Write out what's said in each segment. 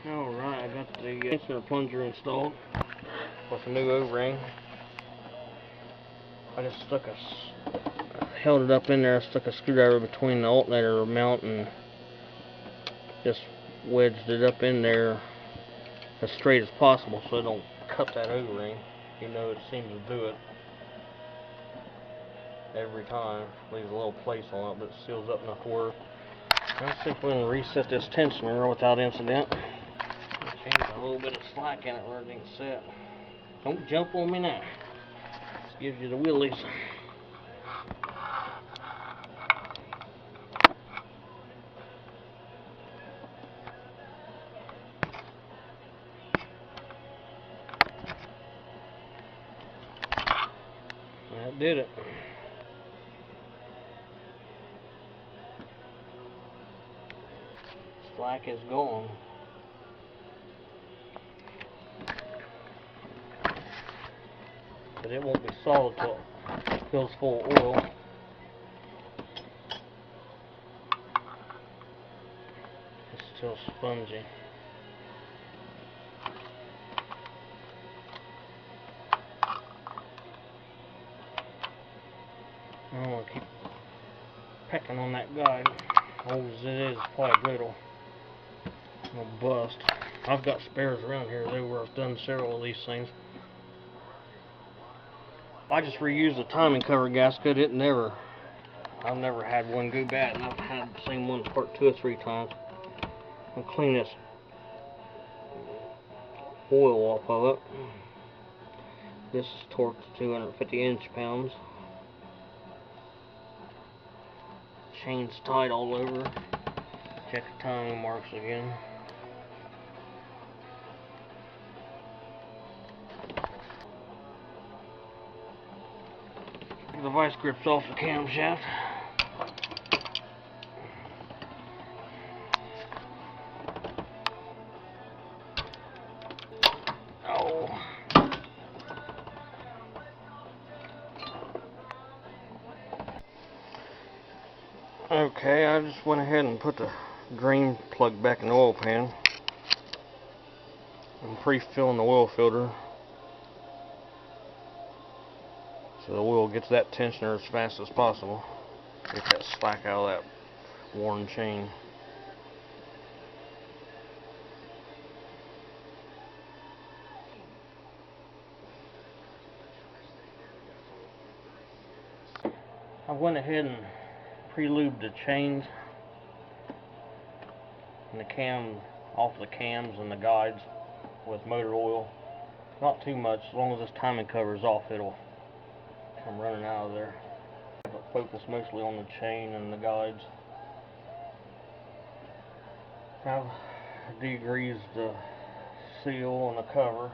Alright, I got the tensioner plunger installed with a new O-ring. I just held it up in there, stuck a screwdriver between the alternator mount and just wedged it up in there as straight as possible so it don't cut that O-ring. You know, it seems to do it every time. Leaves a little place on it, but it seals up enough to work. Let's see if we can reset this tensioner without incident. Change a little bit of slack in it where everything's set. Don't jump on me now. This gives you the willies. That did it. Slack is gone. But it won't be solid till it fills full of oil. It's still spongy. I don't want to keep pecking on that guide. Old as it is, it's probably brittle. It'll bust. I've got spares around here though where I've done several of these things. I just reused the timing cover gasket. I've never had one go bad, and I've had the same one part 2 or 3 times. I'll clean this oil off of it. This is torqued to 250 inch-pounds. Chain's tight all over. Check the timing marks again. The vice grips off the camshaft. Oh. Okay, I just went ahead and put the drain plug back in the oil pan. I'm pre-filling the oil filter, so the oil gets that tensioner as fast as possible. Get that slack out of that worn chain. I went ahead and pre-lubed the chains and the cam off the cams and the guides with motor oil. Not too much, as long as this timing cover is off, it'll come running out of there. But focus mostly on the chain and the guides. I've degreased the seal on the cover.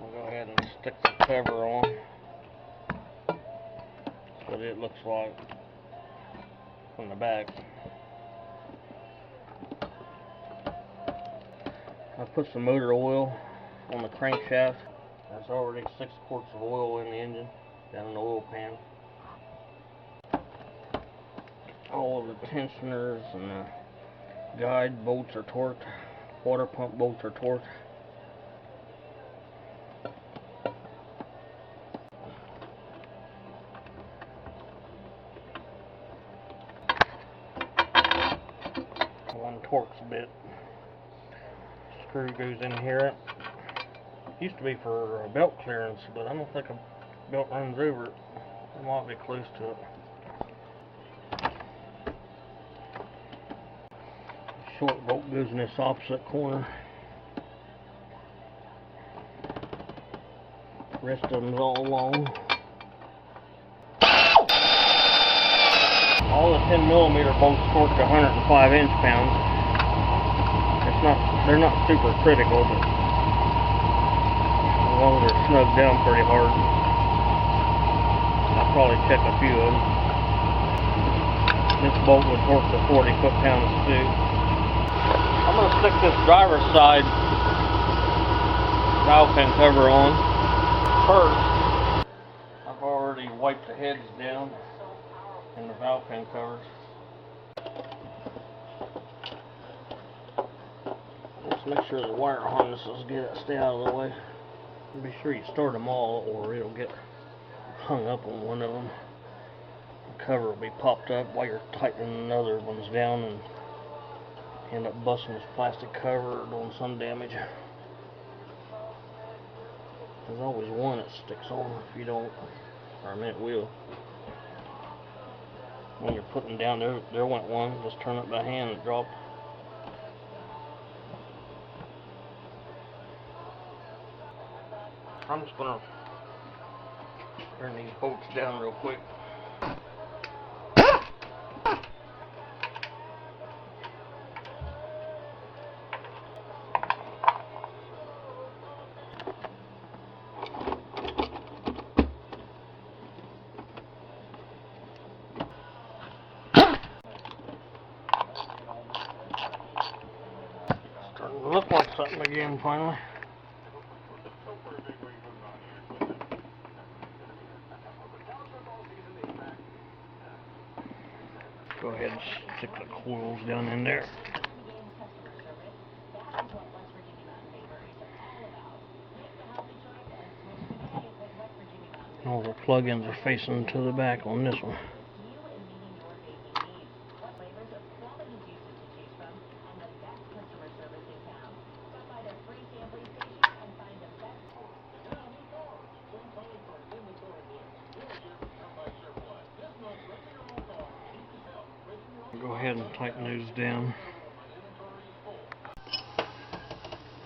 I'll go ahead and stick the cover on. That's what it looks like from the back. I put some motor oil on the crankshaft. There's already 6 quarts of oil in the engine down in the oil pan. All of the tensioners and the guide bolts are torqued. Water pump bolts are torqued. One Torx bit. Screw goes in here. Used to be for a belt clearance, but I don't think a belt runs over it. It might be close to it. Short bolt goes in this opposite corner. The rest of them's all along. All the 10mm bolts torqued to 105 inch-pounds. They're not super critical, but as long as they're snugged down pretty hard, I'll probably check a few of them. This bolt would torque to 40 foot-pounds too. I I'm going to stick this driver's side valve pan cover on first. I've already wiped the heads down and the valve pan covers. Just make sure the wire harnesses stay out of the way. And be sure you start them all or it'll get hung up on one of them. The cover will be popped up while you're tightening the other ones down and end up busting this plastic cover or doing some damage. There's always one that sticks on if you don't, or I mean it will. When you're putting down, there went one, just turn it by hand and drop. I'm just going to turn these bolts down real quick. Starting to look like something again finally. Go ahead and stick the coils down in there. All the plug-ins are facing to the back on this one. Go ahead and tighten those down.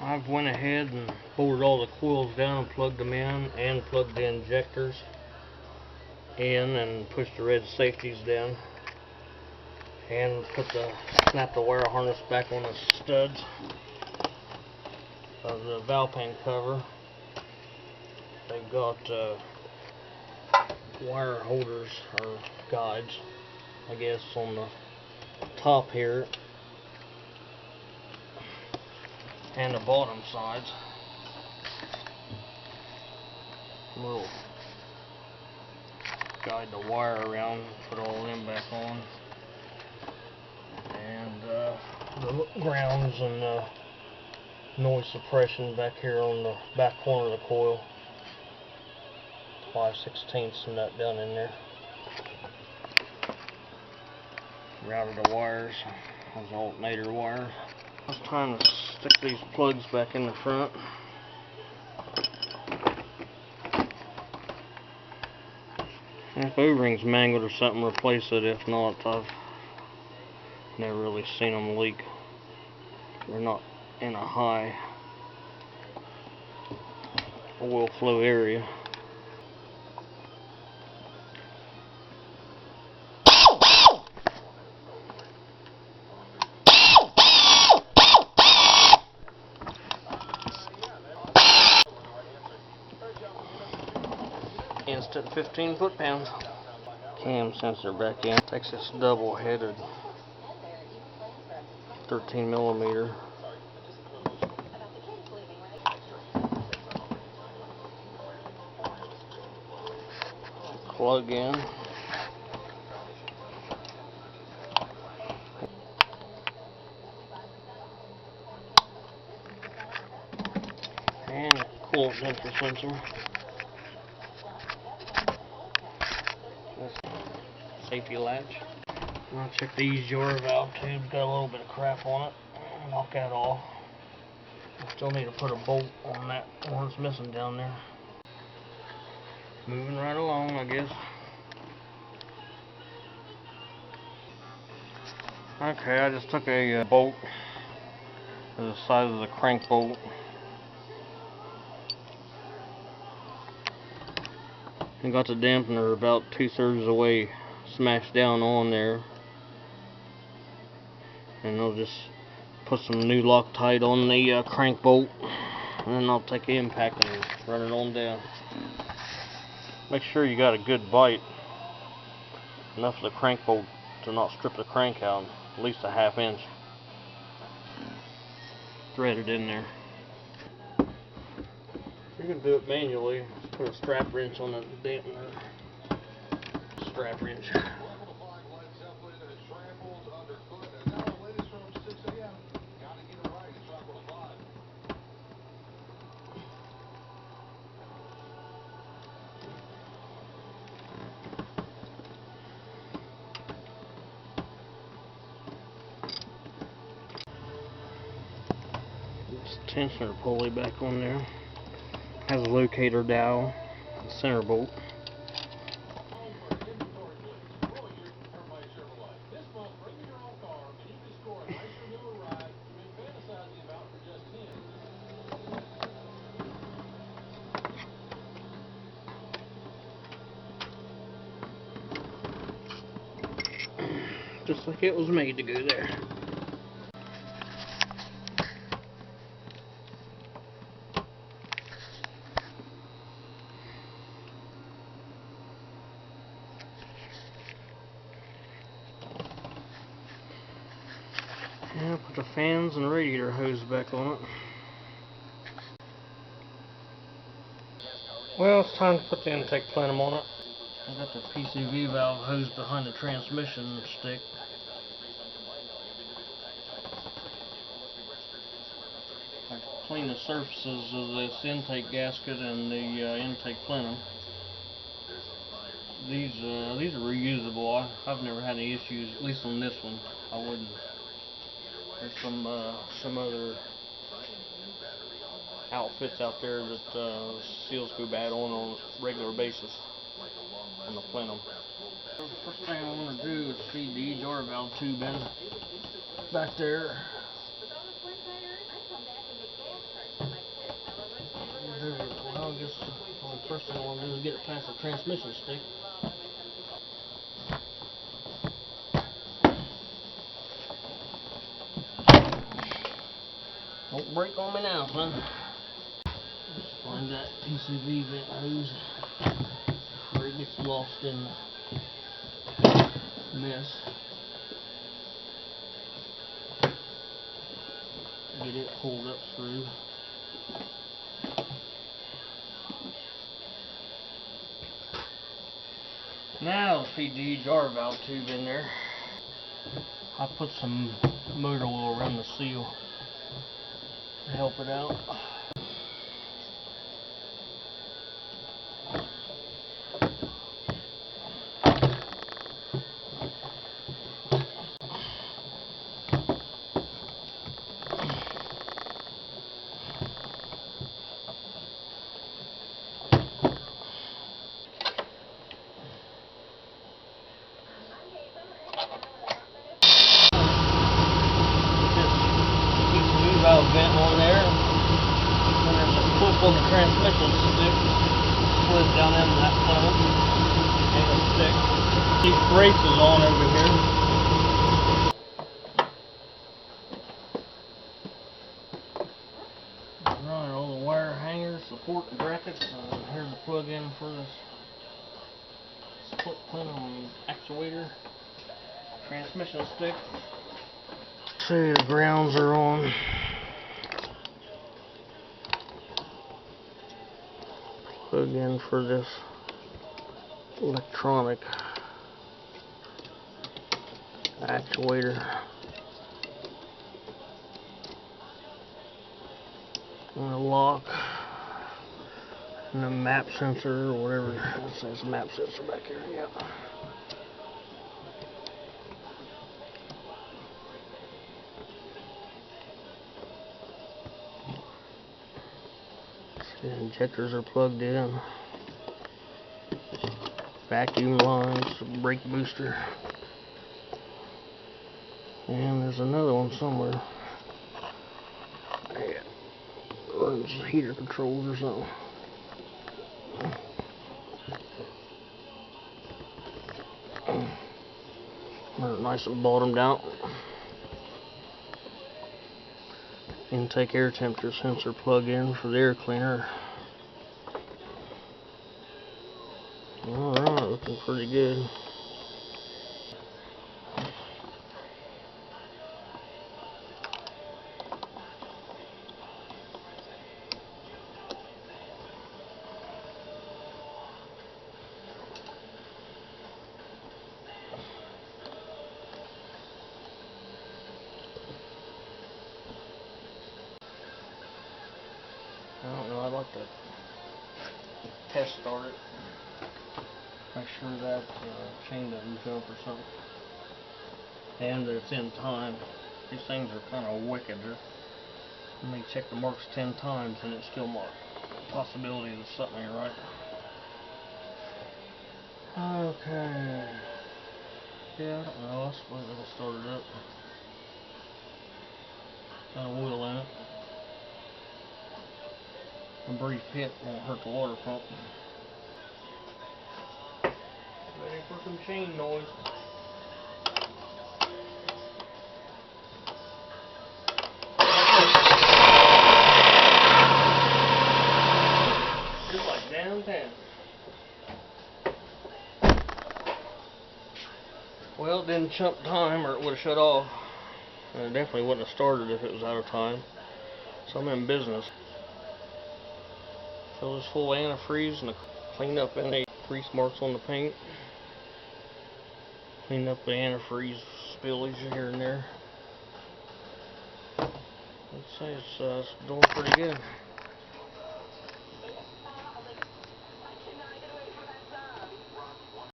I've went ahead and bolted all the coils down and plugged them in and plugged the injectors in and pushed the red safeties down and snapped the wire harness back on the studs of the valve pan cover. They've got wire holders or guides, I guess, on the top here and the bottom sides. We'll guide the wire around, put all them back on, and the grounds and noise suppression back here on the back corner of the coil. 5/16 nut down in there. Routed the wires, those alternator wires. I was trying to stick these plugs back in the front. And if O-ring's mangled or something, replace it. If not, I've never really seen them leak. They're not in a high oil flow area. Instant 15 foot-pounds. Cam sensor back in. Takes this double-headed 13mm. Plug in. And a coolant temperature sensor. Safety latch. I'll check the EGR valve tube. Got a little bit of crap on it. Knock that off. I still need to put a bolt on that one that's missing down there. Moving right along, I guess. Okay, I just took a bolt to the size of the crank bolt. And got the dampener about 2/3 of the way smashed down on there. And I'll just put some new Loctite on the crank bolt. And then I'll take the impact and run it on down. Make sure you got a good bite. Enough of the crank bolt to not strip the crank out. At least a 1/2 inch. threaded in there. You can do it manually. Put a strap wrench on the dampener. Strap wrench. This tensioner pulley back on there. Has a locator dowel, center bolt. Just like it was made to go there. Yeah, put the fans and the radiator hose back on it. Well, it's time to put the intake plenum on it. I got the PCV valve hose behind the transmission stick. I clean the surfaces of this intake gasket and the intake plenum. These are reusable. I've never had any issues, at least on this one. I wouldn't. There's some other outfits out there that seals go bad on a regular basis on the plenum. First thing I want to do is feed the E-jar valve tube in back there. Well, I guess the first thing I want to do is get it past the transmission stick. Don't break on me now, son. Just find that PCV vent hose where it gets lost in the mess. Get it pulled up through. Now feed the E-jar valve tube in there. I put some motor oil around the seal to help it out. Vent on there, and there's a clip on the transmission stick slid down into that plenum and the stick. Keep braces on over here. Running all the wire hangers, support and brackets, and here's the plug-in for this split plenum actuator transmission stick. See, the grounds are on. Plug in for this electronic actuator. And a lock. And a map sensor or whatever. It says map sensor back here, yeah. The injectors are plugged in. Vacuum lines, brake booster. And there's another one somewhere. Yeah. Runs heater controls or something. They're nice and bottomed out. Intake air temperature sensor plug-in for the air cleaner. Alright, looking pretty good. test start it. Make sure that chain doesn't jump or something. And that it's in time. These things are kind of wicked. Let me check the marks 10 times and it's still marked. Possibility that something ain't right. Okay. Yeah, I don't know. I suppose it'll start it up. Got oil in it. A brief hit won't hurt the water pump. Ready for some chain noise. Just like downtown. Well, it didn't chump time or it would have shut off. And it definitely wouldn't have started if it was out of time. So I'm in business. Fill this full of antifreeze and clean up any grease marks on the paint. Clean up the antifreeze spillage here and there. Let's say it's doing pretty good.